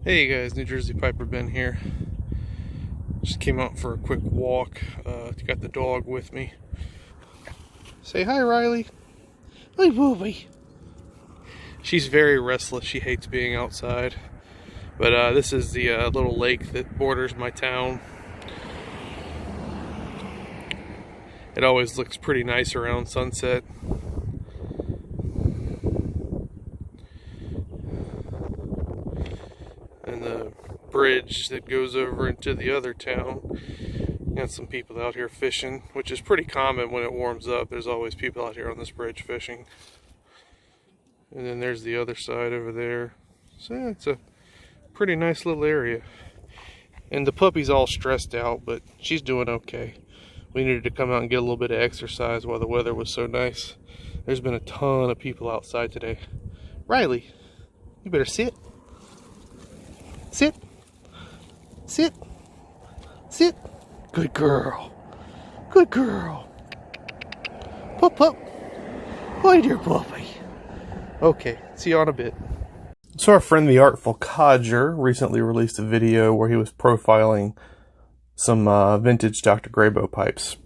Hey guys, New Jersey Piper Ben here. Just came out for a quick walk. Got the dog with me. Say hi, Riley. Hi, booby. She's very restless. She hates being outside. But this is the little lake that borders my town. It always looks pretty nice around sunset. And the bridge that goes over into the other town. Got some people out here fishing, which is pretty common when it warms up. There's always people out here on this bridge fishing. And then there's the other side over there. So yeah, it's a pretty nice little area. And the puppy's all stressed out, but she's doing okay. We needed to come out and get a little bit of exercise while the weather was so nice. There's been a ton of people outside today. Riley, you better sit. Sit. Sit. Sit. Good girl. Good girl. Pup, pup. Hi, dear puppy. Okay, see you on a bit. So our friend the Artful Codger recently released a video where he was profiling some vintage Dr. Grabow pipes.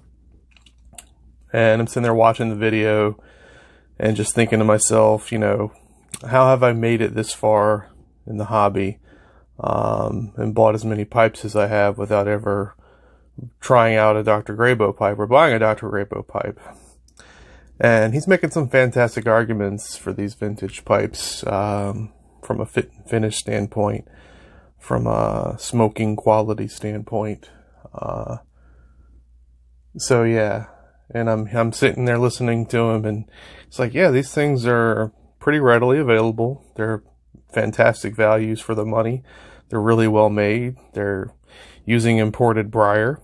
And I'm sitting there watching the video and just thinking to myself, you know, how have I made it this far in the hobby and bought as many pipes as I have without ever trying out a Dr. Grabow pipe or buying a Dr. Grabow pipe. And he's making some fantastic arguments for these vintage pipes from a fit and finish standpoint, from a smoking quality standpoint. So yeah, and I'm sitting there listening to him, and it's like, yeah, these things are pretty readily available. They're fantastic values for the money. They're really well made. They're using imported briar.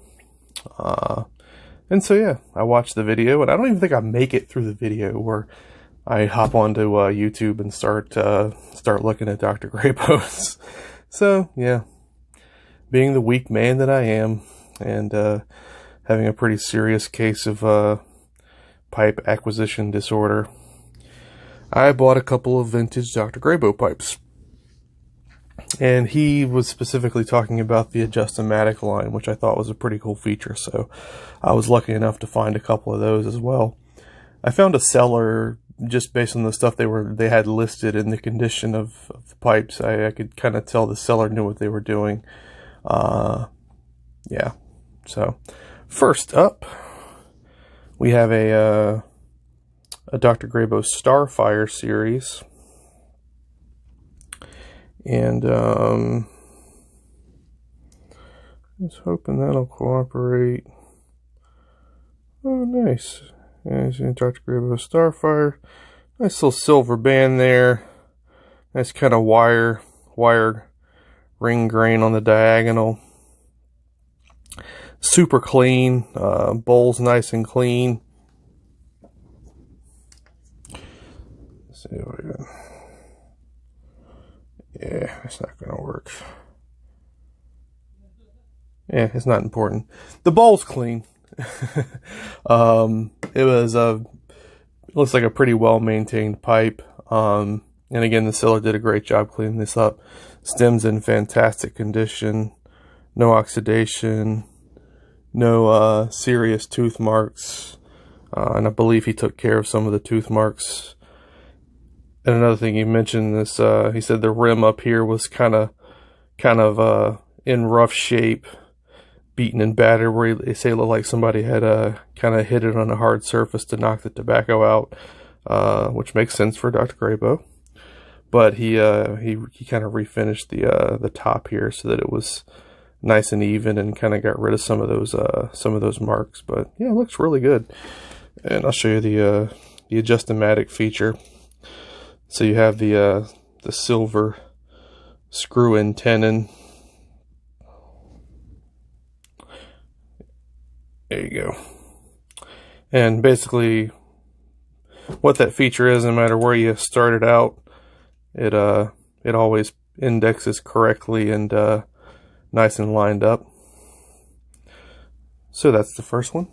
And so yeah, I watched the video, and I don't even think I make it through the video where I hop onto YouTube and start looking at Dr. Grabows. So yeah, being the weak man that I am, and having a pretty serious case of pipe acquisition disorder, I bought a couple of vintage Dr. Grabow pipes. And he was specifically talking about the Ematic line, which I thought was a pretty cool feature. So I was lucky enough to find a couple of those as well. I found a seller just based on the stuff they had listed and the condition of the pipes. I could kind of tell the seller knew what they were doing. Yeah. So first up, we have a Dr. Grabow Starfire series. And just hoping that'll cooperate. Oh, nice. And Dr. Grabow Starfire. Nice little silver band there. Nice kind of wired ring grain on the diagonal. Super clean. Bowl's nice and clean. Let's see what we got. Yeah, it's not going to work. Yeah, it's not important. The bowl's clean. It was looks like a pretty well maintained pipe. And again, the seller did a great job cleaning this up. Stem's in fantastic condition. No oxidation. No serious tooth marks. And I believe he took care of some of the tooth marks. And another thing he mentioned is he said the rim up here was kind of in rough shape, beaten and battered, where they say it looked like somebody had kind of hit it on a hard surface to knock the tobacco out, which makes sense for Dr. Grabow. But he kind of refinished the top here so that it was nice and even, and kind of got rid of some of those marks. But yeah, it looks really good. And I'll show you the Adjust-O-Matic feature. So you have the silver screw-in tenon. There you go. And basically, what that feature is, no matter where you started out, it always indexes correctly and nice and lined up. So that's the first one,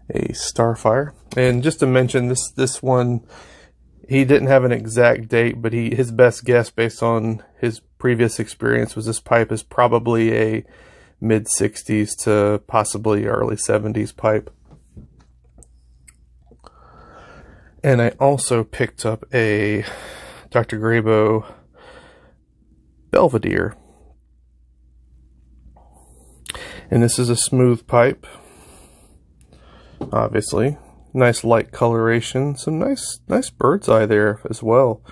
a Starfire. And just to mention, this one, he didn't have an exact date, but his best guess based on his previous experience was this pipe is probably a mid-60s to possibly early 70s pipe. And I also picked up a Dr. Grabow Belvedere. And this is a smooth pipe, obviously. Nice light coloration, some nice bird's eye there as well.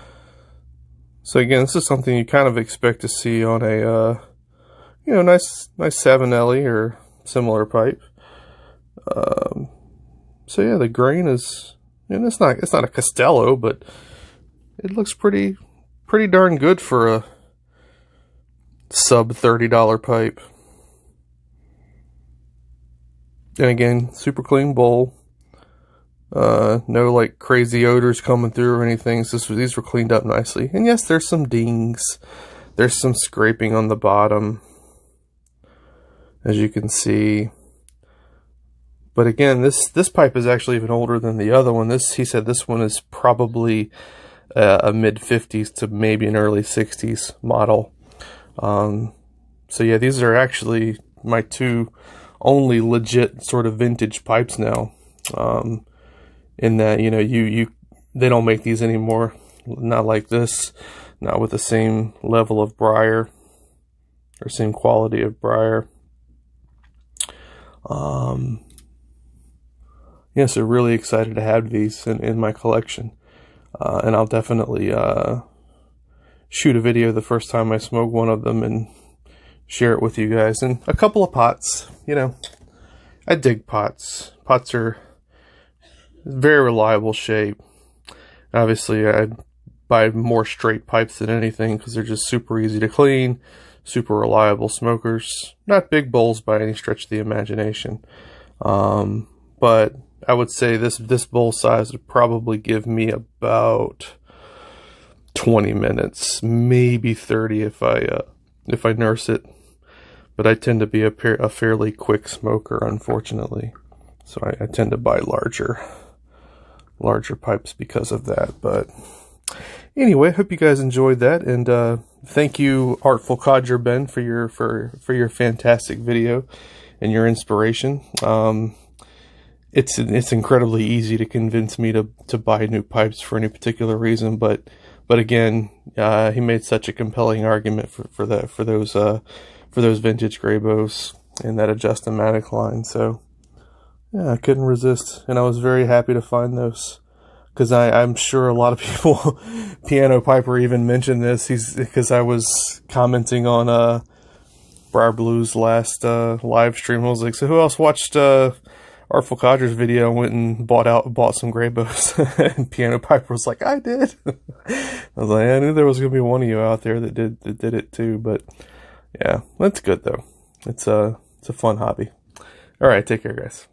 So again, this is something you kind of expect to see on a nice Savinelli or similar pipe. So yeah, the grain is, and it's not a Castello, but it looks pretty darn good for a sub $30 pipe. And again, super clean bowl. No like crazy odors coming through or anything. So these were cleaned up nicely. And yes, there's some dings. There's some scraping on the bottom, as you can see. But again, this pipe is actually even older than the other one. He said this one is probably a mid-50s to maybe an early 60s model. So yeah, these are actually my two only legit sort of vintage pipes now. In that, they don't make these anymore. Not like this. Not with the same level of briar or same quality of briar. Yeah, so really excited to have these in my collection. And I'll definitely shoot a video the first time I smoke one of them and share it with you guys. And a couple of pots, I dig pots. Pots are very reliable shape. Obviously, I buy more straight pipes than anything because they're just super easy to clean, super reliable smokers. Not big bowls by any stretch of the imagination. But I would say this bowl size would probably give me about 20 minutes, maybe 30 if I nurse it. But I tend to be a fairly quick smoker, unfortunately. So I tend to buy larger pipes because of that. But anyway, hope you guys enjoyed that, and thank you, Artful Codger Ben, for your fantastic video and your inspiration. It's incredibly easy to convince me to buy new pipes for any particular reason, but again, he made such a compelling argument for those vintage Grabows and that Adjust Ematic line. So yeah, I couldn't resist, and I was very happy to find those, because I'm sure a lot of people, Piano Piper even mentioned this, because I was commenting on Briar Blue's last live stream. I was like, so who else watched Artful Codger's video and went and bought some Grabows? And Piano Piper was like, I did. I was like, I knew there was gonna be one of you out there that did it too. But yeah, that's good though. It's a fun hobby. All right, take care, guys.